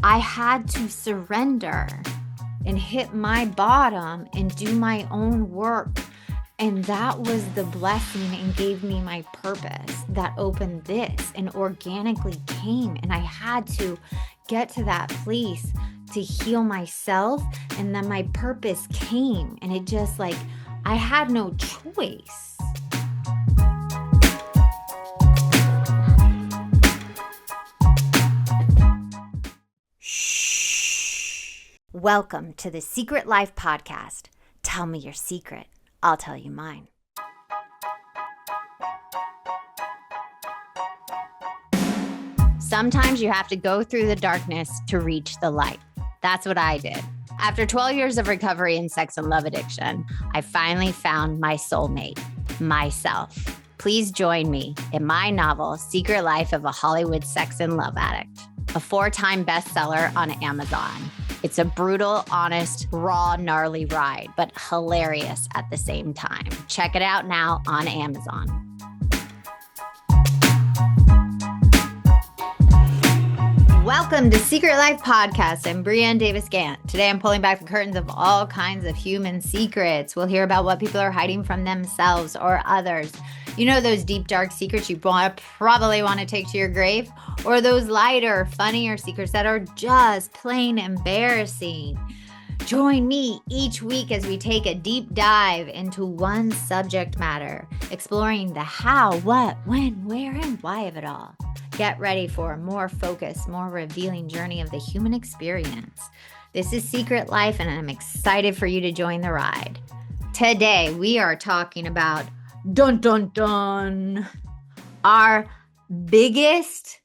I had to surrender and hit my bottom and do my own work. And that was the blessing and gave me my purpose that opened this and organically came. And I had to get to that place to heal myself. And then my purpose came. And it just like, I had no choice. Shh. Welcome to the Secret Life Podcast. Tell me your secret. I'll tell you mine. Sometimes you have to go through the darkness to reach the light. That's what I did. After 12 years of recovery in sex and love addiction, I finally found my soulmate, myself. Please join me in my novel, Secret Life of a Hollywood Sex and Love Addict, a 4-time bestseller on Amazon. It's a brutal, honest, raw, gnarly ride, but hilarious at the same time. Check it out now on Amazon. Welcome to Secret Life Podcast. I'm Brianne Davis-Gantt. Today I'm pulling back the curtains of all kinds of human secrets. We'll hear about what people are hiding from themselves or others. You know those deep, dark secrets you probably want to take to your grave? Or those lighter, funnier secrets that are just plain embarrassing? Join me each week as we take a deep dive into one subject matter, exploring the how, what, when, where, and why of it all. Get ready for a more focused, more revealing journey of the human experience. This is Secret Life, and I'm excited for you to join the ride. Today, we are talking about dun dun dun. Our biggest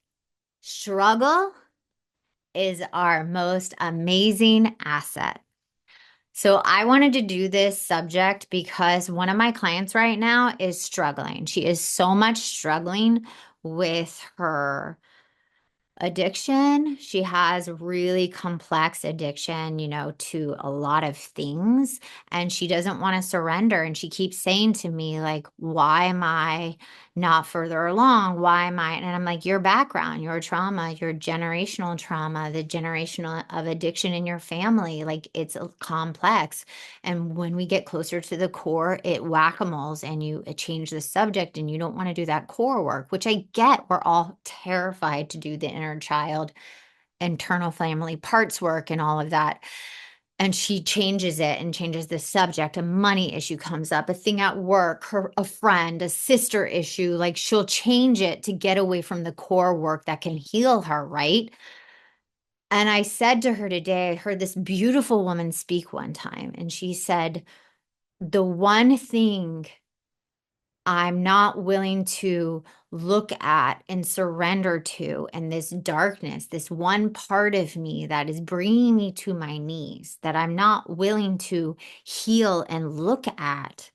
struggle is our most amazing asset. So I wanted to do this subject because one of my clients right now is struggling. She is so much struggling with her addiction. She has really complex addiction, to a lot of things, and she doesn't want to surrender. And she keeps saying to me, like, why am I not further along? Why am I? And I'm like, your background, your trauma, your generational trauma, the generational of addiction in your family, like it's complex. And when we get closer to the core, it whack-a-moles and you change the subject and you don't want to do that core work, which I get. We're all terrified to do the inner child, internal family parts work and all of that. And she changes it and changes the subject. A money issue comes up, a thing at work, a friend, a sister issue. Like she'll change it to get away from the core work that can heal her, right? And I said to her today, I heard this beautiful woman speak one time, and she said, the one thing I'm not willing to look at and surrender to, and this darkness, this one part of me that is bringing me to my knees, that I'm not willing to heal and look at,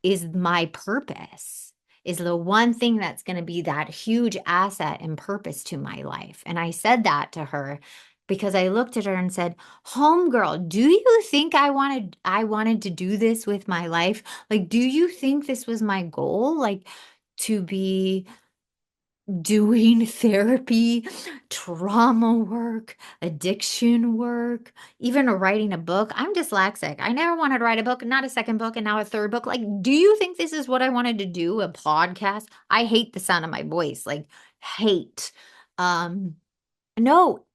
is my purpose, is the one thing that's going to be that huge asset and purpose to my life. And I said that to her because I looked at her and said, homegirl, do you think I wanted to do this with my life? Like, do you think this was my goal? Like, to be doing therapy, trauma work, addiction work, even writing a book. I'm dyslexic. I never wanted to write a book, not a second book, and now a third book. Like, do you think this is what I wanted to do? A podcast? I hate the sound of my voice, like hate. No,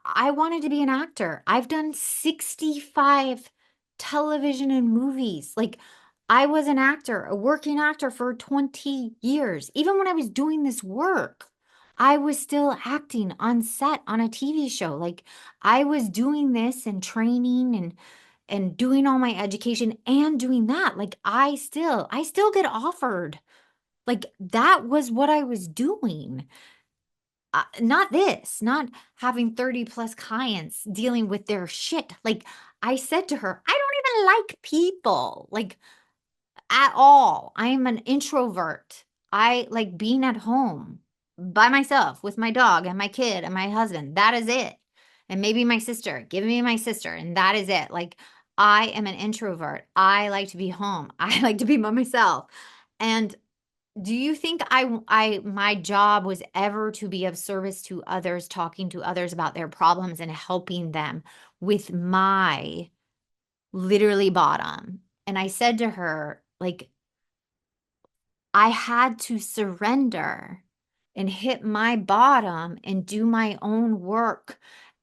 I wanted to be an actor. I've done 65 television and movies. Like, I was an actor, a working actor for 20 years. Even when I was doing this work, I was still acting on set on a TV show. Like, I was doing this and training and doing all my education and doing that. Like, I still get offered. Like, that was what I was doing. Not this, not having 30 plus clients dealing with their shit. Like, I said to her, I don't even like people. Like, at all. I'm an introvert. I like being at home by myself with my dog and my kid and my husband. That is it. And maybe my sister. Give me my sister. And that is it. Like, I am an introvert. I like to be home. I like to be by myself. And Do you think my job was ever to be of service to others, talking to others about their problems and helping them with my literally bottom? And I said to her, like, I had to surrender and hit my bottom and do my own work.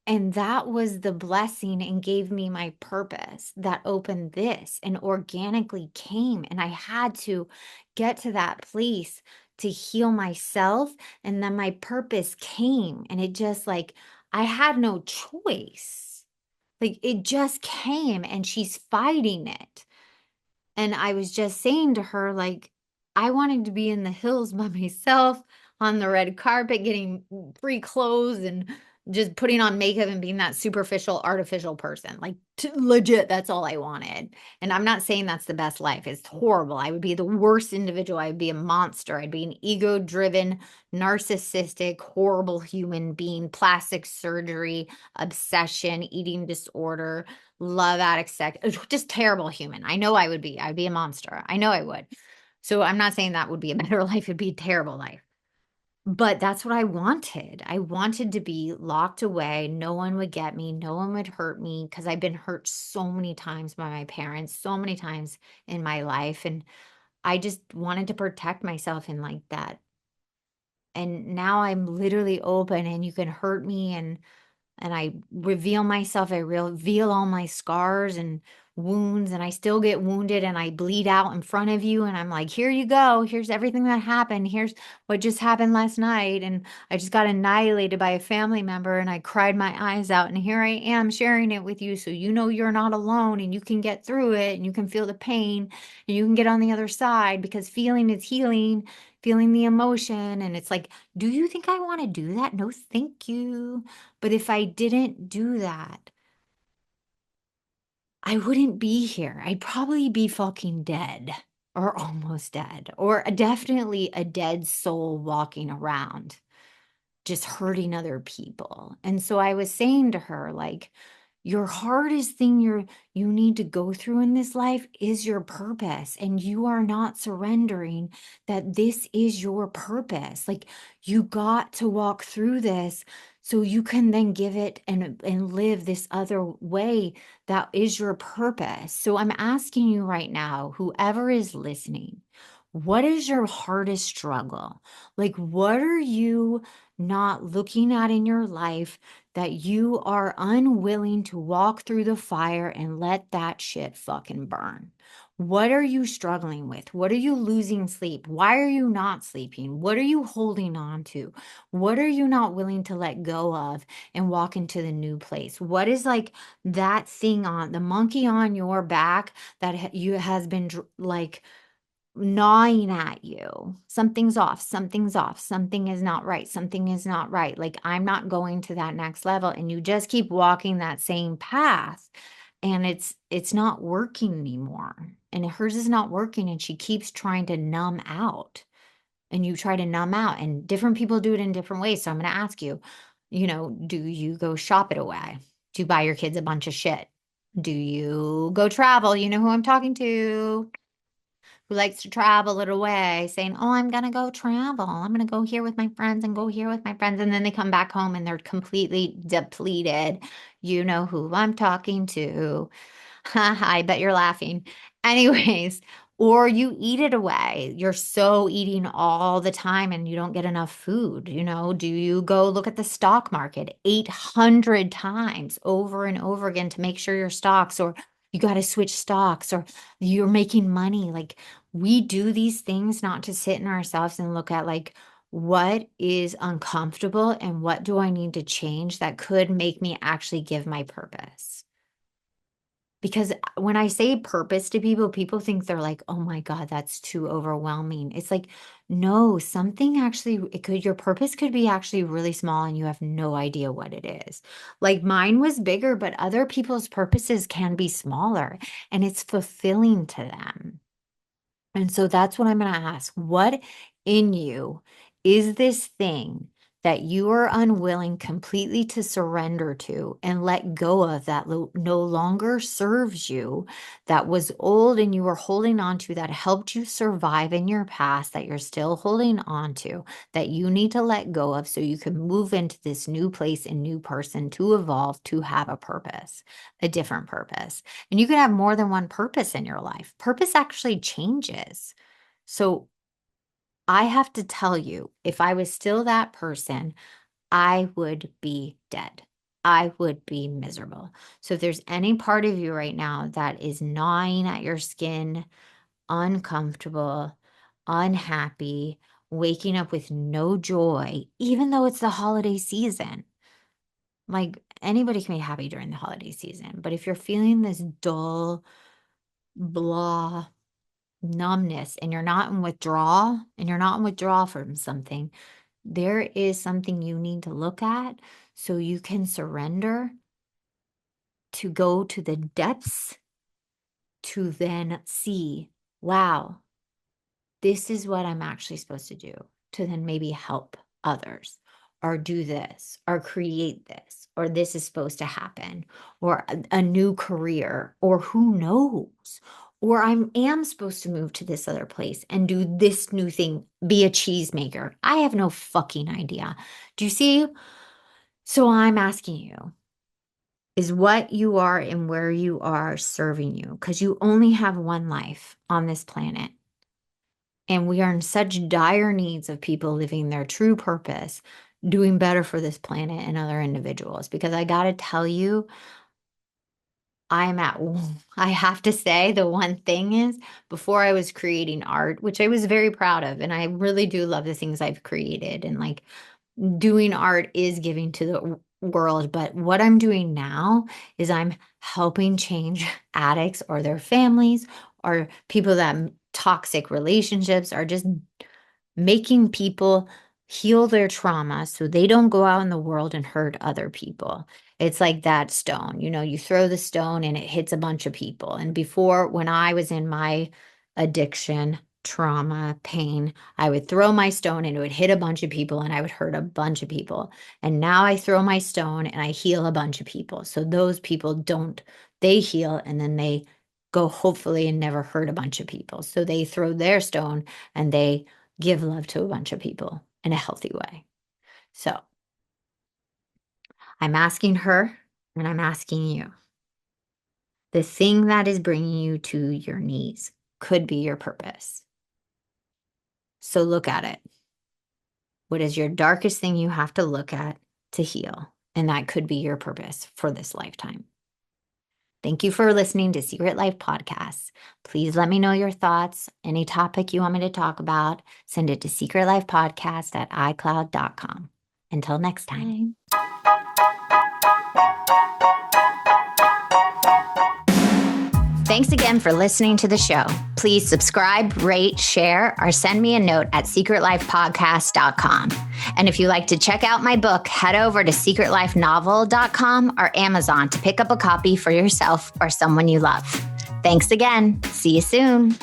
And that was the blessing and gave me my purpose that opened this and organically came. And I had to get to that place to heal myself. And then my purpose came. And it just like, I had no choice. Like it just came and she's fighting it. And I was just saying to her, like, I wanted to be in the hills by myself on the red carpet, getting free clothes and just putting on makeup and being that superficial, artificial person. Like, legit, that's all I wanted. And I'm not saying that's the best life. It's horrible. I would be the worst individual. I would be a monster. I'd be an ego driven, narcissistic, horrible human being, plastic surgery, obsession, eating disorder, love addict, sex, just terrible human. I know I would be. I'd be a monster. I know I would. So I'm not saying that would be a better life. It'd be a terrible life. But that's what I wanted. I wanted to be locked away. No one would get me. No one would hurt me because I've been hurt so many times by my parents, so many times in my life. And I just wanted to protect myself in like that. And now I'm literally open and you can hurt me and I reveal myself, I reveal all my scars and wounds, and I still get wounded and I bleed out in front of you. And I'm like, here you go. Here's everything that happened. Here's what just happened last night. And I just got annihilated by a family member and I cried my eyes out. And here I am sharing it with you. So you know you're not alone and you can get through it and you can feel the pain and you can get on the other side because feeling is healing, feeling the emotion. And it's like, do you think I want to do that? No, thank you. But if I didn't do that, I wouldn't be here. I'd probably be fucking dead or almost dead or definitely a dead soul walking around just hurting other people. And so I was saying to her, like, your hardest thing you need to go through in this life is your purpose. And you are not surrendering that this is your purpose. Like you got to walk through this so you can then give it and live this other way that is your purpose. So I'm asking you right now, whoever is listening, what is your hardest struggle? Like, what are you not looking at in your life that you are unwilling to walk through the fire and let that shit fucking burn? What are you struggling with? What are you losing sleep? Why are you not sleeping? What are you holding on to? What are you not willing to let go of and walk into the new place? What is like that thing on the monkey on your back that you has been like gnawing at you? Something's off, something's off, something is not right, something is not right. Like I'm not going to that next level. And you just keep walking that same path and it's not working anymore. And hers is not working and she keeps trying to numb out. And you try to numb out and different people do it in different ways. So I'm going to ask you, do you go shop it away? Do you buy your kids a bunch of shit? Do you go travel? You know who I'm talking to, who likes to travel it away, saying, oh, I'm going to go travel. I'm going to go here with my friends and go here with my friends. And then they come back home and they're completely depleted. You know who I'm talking to. I bet you're laughing. Anyways, or you eat it away. You're so eating all the time and you don't get enough food. Do you go look at the stock market 800 times over and over again to make sure your stocks, or you got to switch stocks, or you're making money? Like we do these things not to sit in ourselves and look at like, what is uncomfortable and what do I need to change that could make me actually give my purpose? Because when I say purpose to people, people think they're like, oh my God, that's too overwhelming. It's like, no, something actually, your purpose could be actually really small and you have no idea what it is. Like mine was bigger, but other people's purposes can be smaller and it's fulfilling to them. And so that's what I'm going to ask. What in you is this thing that you are unwilling completely to surrender to and let go of that no longer serves you, that was old and you were holding on to, that helped you survive in your past, that you're still holding on to, that you need to let go of so you can move into this new place and new person to evolve, to have a purpose, a different purpose. And you can have more than one purpose in your life. Purpose actually changes. So I have to tell you, if I was still that person, I would be dead. I would be miserable. So if there's any part of you right now that is gnawing at your skin, uncomfortable, unhappy, waking up with no joy, even though it's the holiday season, like anybody can be happy during the holiday season. But if you're feeling this dull, blah, numbness and you're not in withdrawal from something, there is something you need to look at so you can surrender to go to the depths to then see, wow, this is what I'm actually supposed to do, to then maybe help others or do this or create this, or this is supposed to happen, or a new career, or who knows, or I am supposed to move to this other place and do this new thing, be a cheesemaker. I have no fucking idea. Do you see? So I'm asking you, is what you are and where you are serving you? Because you only have one life on this planet. And we are in such dire needs of people living their true purpose, doing better for this planet and other individuals. Because I got to tell you, I have to say, the one thing is, before I was creating art, which I was very proud of, and I really do love the things I've created, and like doing art is giving to the world. But what I'm doing now is I'm helping change addicts or their families, or people that toxic relationships, are just making people heal their trauma so they don't go out in the world and hurt other people. It's like that stone, you throw the stone and it hits a bunch of people. And before, when I was in my addiction, trauma, pain, I would throw my stone and it would hit a bunch of people and I would hurt a bunch of people. And now I throw my stone and I heal a bunch of people. So those people they heal and then they go hopefully and never hurt a bunch of people. So they throw their stone and they give love to a bunch of people in a healthy way. So I'm asking her and I'm asking you, the thing that is bringing you to your knees could be your purpose. So look at it. What is your darkest thing you have to look at to heal? And that could be your purpose for this lifetime. Thank you for listening to Secret Life Podcasts. Please let me know your thoughts. Any topic you want me to talk about, send it to secretlifepodcast@icloud.com. Until next time. Thanks again for listening to the show. Please subscribe, rate, share, or send me a note at secretlifepodcast.com. And if you'd like to check out my book, head over to secretlifenovel.com or Amazon to pick up a copy for yourself or someone you love. Thanks again. See you soon.